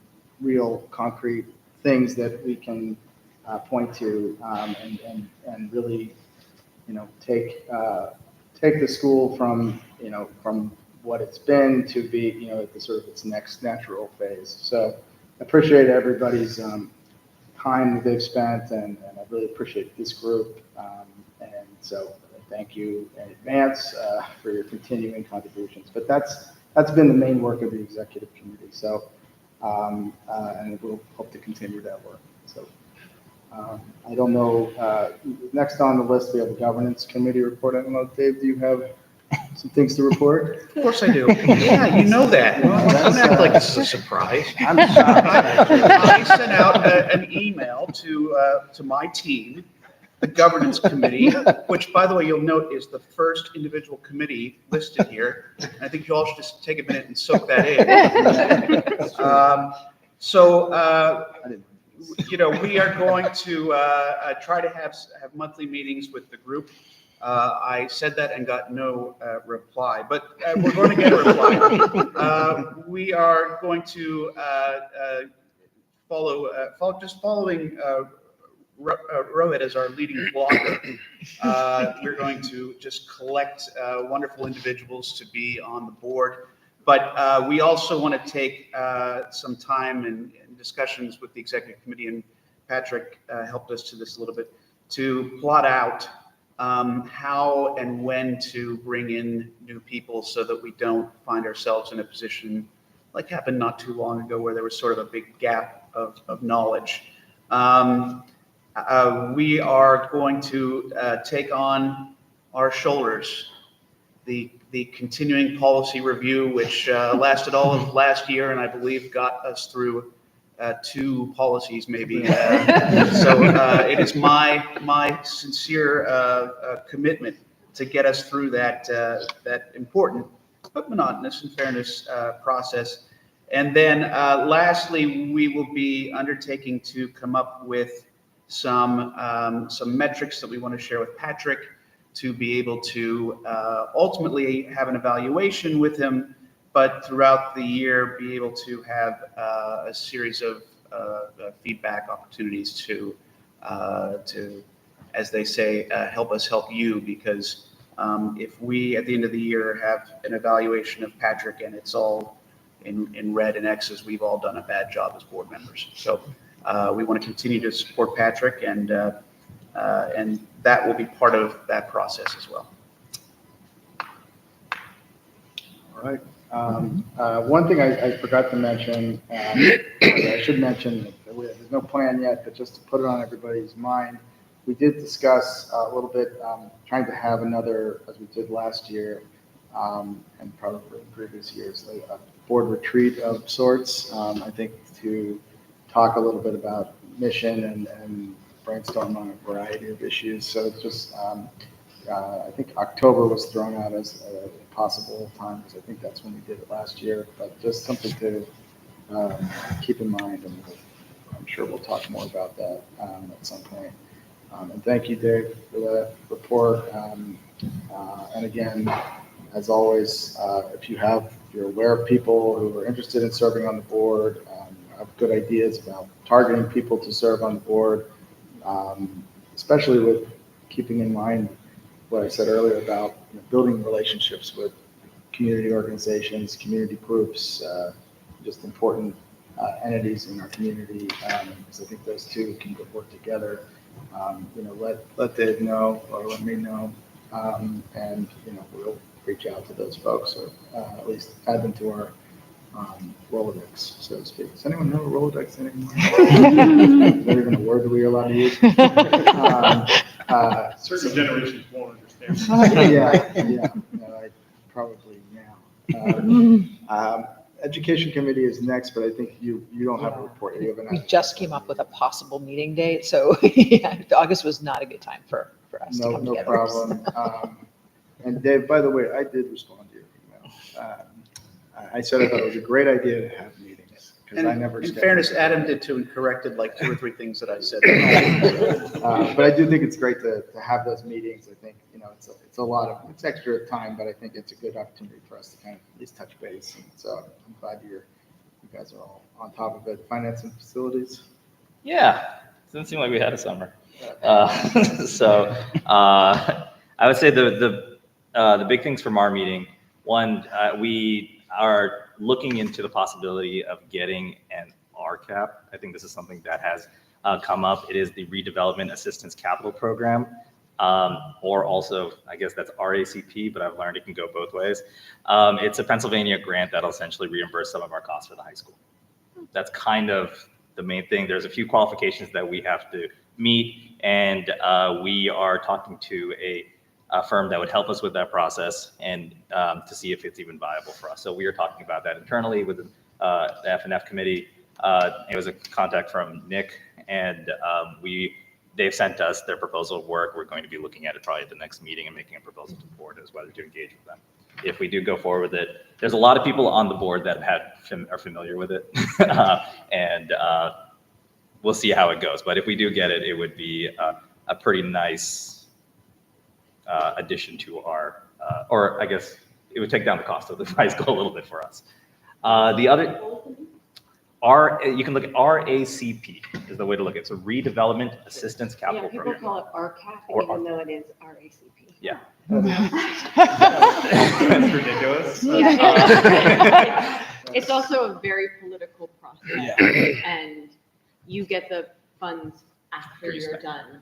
real concrete things that we can point to, and really take the school from what it's been to be at the sort of its next natural phase. So I appreciate everybody's time that they've spent, and I really appreciate this group, and so thank you in advance for your continuing contributions. But that's been the main work of the executive committee. So and we'll hope to continue that work. So I don't know. Next on the list, we have a governance committee report. I don't know, Dave, do you have some things to report? Of course I do. Yeah, you know that. Don't act like this is a surprise. I'm sorry. I sent out an email to my team, the governance committee, which, by the way, you'll note is the first individual committee listed here. And I think you all should just take a minute and soak that in. We are going to try to have monthly meetings with the group. I said that and got no reply, but we're going to get a reply. We are going to following Rohit as our leading blogger. We're going to just collect wonderful individuals to be on the board, but we also want to take some time and discussions with the executive committee, and Patrick helped us to this a little bit, to plot out how and when to bring in new people so that we don't find ourselves in a position like happened not too long ago where there was sort of a big gap of knowledge. We are going to take on our shoulders the continuing policy review, which lasted all of last year and I believe got us through 2 policies maybe. So it is my sincere commitment to get us through that important but monotonous, in fairness, process. And then lastly, we will be undertaking to come up with some metrics that we want to share with Patrick to be able to ultimately have an evaluation with him, but throughout the year be able to have a series of feedback opportunities to, as they say, help us help you, because if we at the end of the year have an evaluation of Patrick and it's all in red and X's, we've all done a bad job as board members. So we want to continue to support Patrick, and that will be part of that process as well. All right. One thing I forgot to mention, I should mention, there's no plan yet, but just to put it on everybody's mind, we did discuss a little bit trying to have another, as we did last year, and probably in previous years, a board retreat of sorts, I think, to talk a little bit about mission and brainstorm on a variety of issues. So it's just, I think October was thrown out as a possible time, because I think that's when we did it last year, but just something to keep in mind, and I'm sure we'll talk more about that at some point. And thank you, Dave, for that report. And again, as always, if you're aware of people who are interested in serving on the board, have good ideas about targeting people to serve on the board, especially with keeping in mind what I said earlier about building relationships with community organizations, community groups, just important entities in our community, because I think those two can work together. Let Dave know, or let me know, and we'll reach out to those folks, or at least add them to our Rolodex, so to speak. Does anyone know a Rolodex anymore? Is there even a word that we are allowed to use? Certain generations won't understand. Yeah, no, probably now. Education committee is next, but I think you don't have a report. You have an. We just came up with a possible meeting date, so yeah, August was not a good time for us to come together. No problem. And Dave, by the way, I did respond to your email. I said I thought it was a great idea to have meetings, because I never. In fairness, Adam did too, and corrected like 2 or 3 things that I said. But I do think it's great to have those meetings. I think, it's a lot of, it's extra time, but I think it's a good opportunity for us to kind of at least touch base. And so I'm glad you guys are all on top of it. Finance and facilities? Yeah, doesn't seem like we had a summer. So I would say the big things from our meeting, one, we are looking into the possibility of getting an RCAP. I think this is something that has come up. It is the Redevelopment Assistance Capital Program, or also, I guess that's RACP, but I've learned it can go both ways. It's a Pennsylvania grant that'll essentially reimburse some of our costs for the high school. That's kind of the main thing. There's a few qualifications that we have to meet, and we are talking to a firm that would help us with that process, and to see if it's even viable for us. So we are talking about that internally with the F&F committee. It was a contact from Nick, and they've sent us their proposal of work. We're going to be looking at it probably at the next meeting and making a proposal to the board as whether to engage with them. If we do go forward with it, there's a lot of people on the board that are familiar with it, and we'll see how it goes. But if we do get it, it would be a pretty nice addition to our, or I guess it would take down the cost of the high school a little bit for us. The other, you can look at RACP is the way to look at it. So Redevelopment Assistance Capital Yeah, people Program. call it RCAP, Or even though it is RACP. Yeah. That's ridiculous. Yeah. It's also a very political process, Yeah. and you get the funds after you're done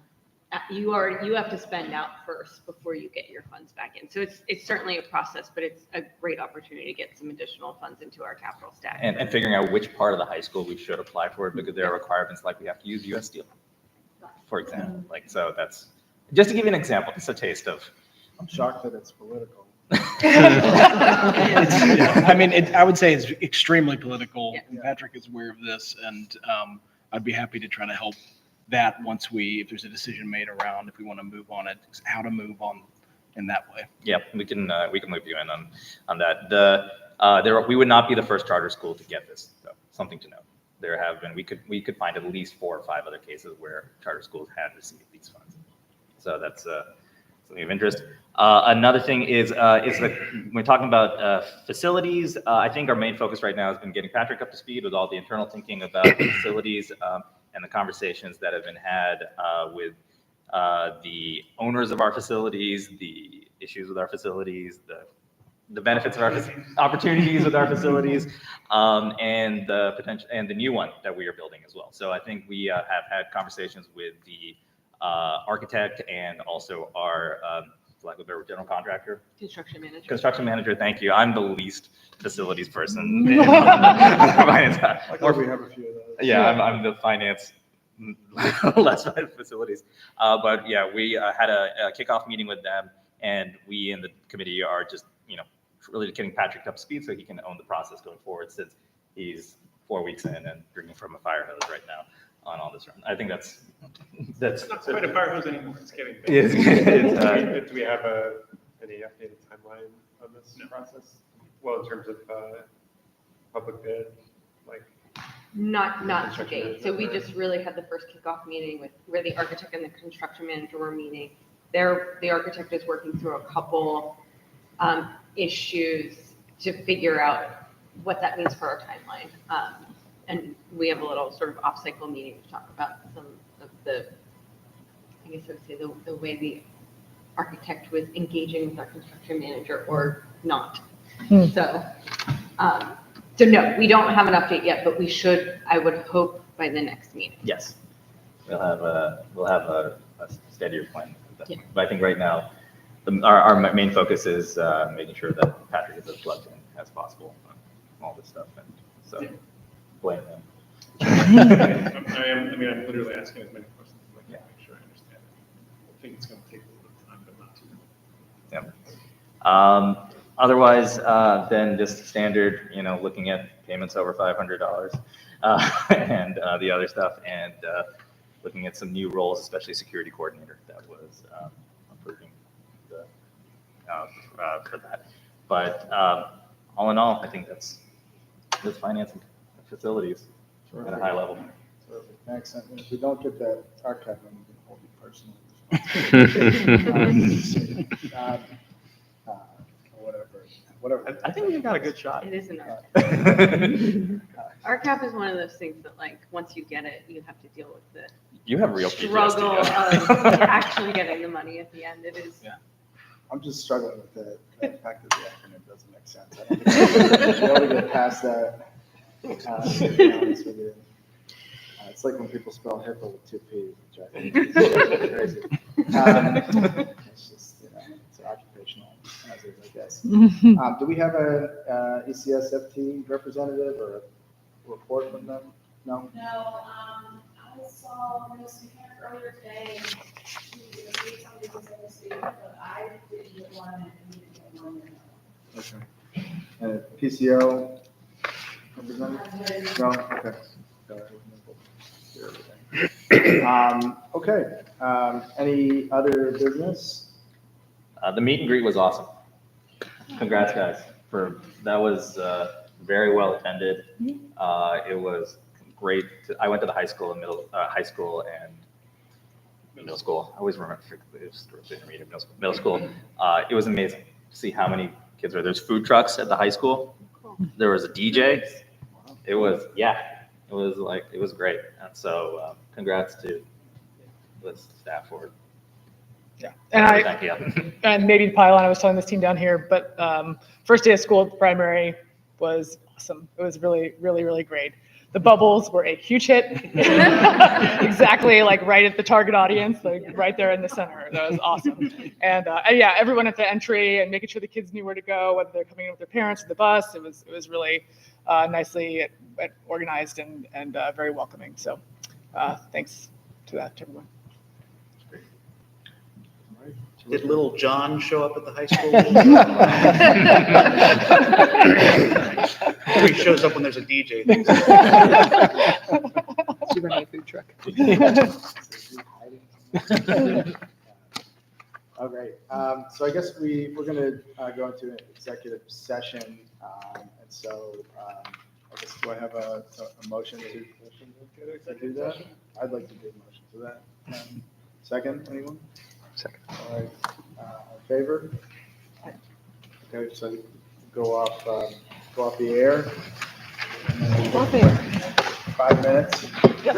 you have to spend out first before you get your funds back in. So it's certainly a process, but it's a great opportunity to get some additional funds into our capital stack. And figuring out which part of the high school we should apply for, because there are requirements like we have to use US Steel, for example. Like, so that's, just to give you an example, it's a taste of. I'm shocked that it's political. I mean, I would say it's extremely political. Yeah. And Patrick is aware of this, and I'd be happy to try to help that once if there's a decision made around if we want to move on it, how to move on in that way. Yeah, we can loop you in on that. We would not be the first charter school to get this, though. Something to note. There have been, we could find at least 4 or 5 other cases where charter schools had received these funds. So that's something of interest. Another thing is when we're talking about facilities, I think our main focus right now has been getting Patrick up to speed with all the internal thinking about facilities and the conversations that have been had with the owners of our facilities, the issues with our facilities, the benefits of our opportunities with our facilities, and the potential and the new one that we are building as well. So I think we have had conversations with the architect and also our like a better general contractor. Construction manager. Construction manager, thank you. I'm the least facilities person. Finance. Or we have a few of those. Yeah, I'm the finance, less facilities. But yeah, we had a kickoff meeting with them, and we in the committee are just, really getting Patrick up to speed so he can own the process going forward, since he's 4 weeks in and drinking from a fire hose right now on all this run. I think that's It's not quite a fire hose anymore, it's getting big. It's, Do we have any updated timeline on this process? Well, in terms of public bid, like. Not to date. So we just really had the first kickoff meeting where the architect and the construction manager were meeting. The architect is working through a couple issues to figure out what that means for our timeline. And we have a little sort of off-cycle meeting to talk about some of the, I guess I would say, the way the architect was engaging with our construction manager or not. So no, we don't have an update yet, but we should, I would hope, by the next meeting. yes, we'll have a steadier plan. Yeah. But I think right now, our main focus is making sure that Patrick is as plugged in as possible on all this stuff, and so blame him. I'm literally asking as many questions as I can to make sure I understand it. I think it's going to take a little bit of time, but not too long. Yeah. Otherwise, then just standard, looking at payments over $500 and the other stuff, and looking at some new roles, especially security coordinator that was approving for that. But all in all, I think that's finance and facilities at a high level. Terrific. Thanks. And if we don't get that archive, I'm going to hold you personally. Whatever. I think we've got a good shot. It is an archive. Archive is one of those things that, like, once you get it, you have to deal with the You have real PTSD. struggle of actually getting the money at the end. It is. Yeah. I'm just struggling with the fact that the acronym doesn't make sense. I don't think I'll be able to get past that. To be honest with you. It's like when people spell HIPAA with 2 P's, which I think is crazy. It's just, it's an occupational hazard, I guess. Do we have a ECS FT representative or a report from them? No? No, I saw Miss McKenna earlier today, and she gave somebody was in the state, but I didn't get one, and you didn't get one. Okay. And PCO representative? No, okay. Okay. Any other business? The meet and greet was awesome. Congrats, guys. That was very well attended. It was great. I went to the high school and middle school. I always remember it was intermediate middle school. It was amazing to see how many kids were. There's food trucks at the high school. There was a DJ. It was great. And so congrats to the staff for. Yeah, and and maybe to pile on, I was telling this team down here, but first day of school at the primary was awesome. It was really, really, really great. The bubbles were a huge hit. Exactly, like right at the target audience, like right there in the center. That was awesome. And yeah, everyone at the entry and making sure the kids knew where to go, whether they're coming in with their parents or the bus. It was really nicely organized and very welcoming. So thanks to everyone. Did little John show up at the high school? He shows up when there's a DJ. Is he running a food truck? Oh, great. So I guess we're going to go into an executive session. And so I guess do I have a motion to do that? I'd like to do a motion for that. Second, anyone? Second. All right. In favor? Okay, so go off the air. Off air. 5 minutes. Yeah.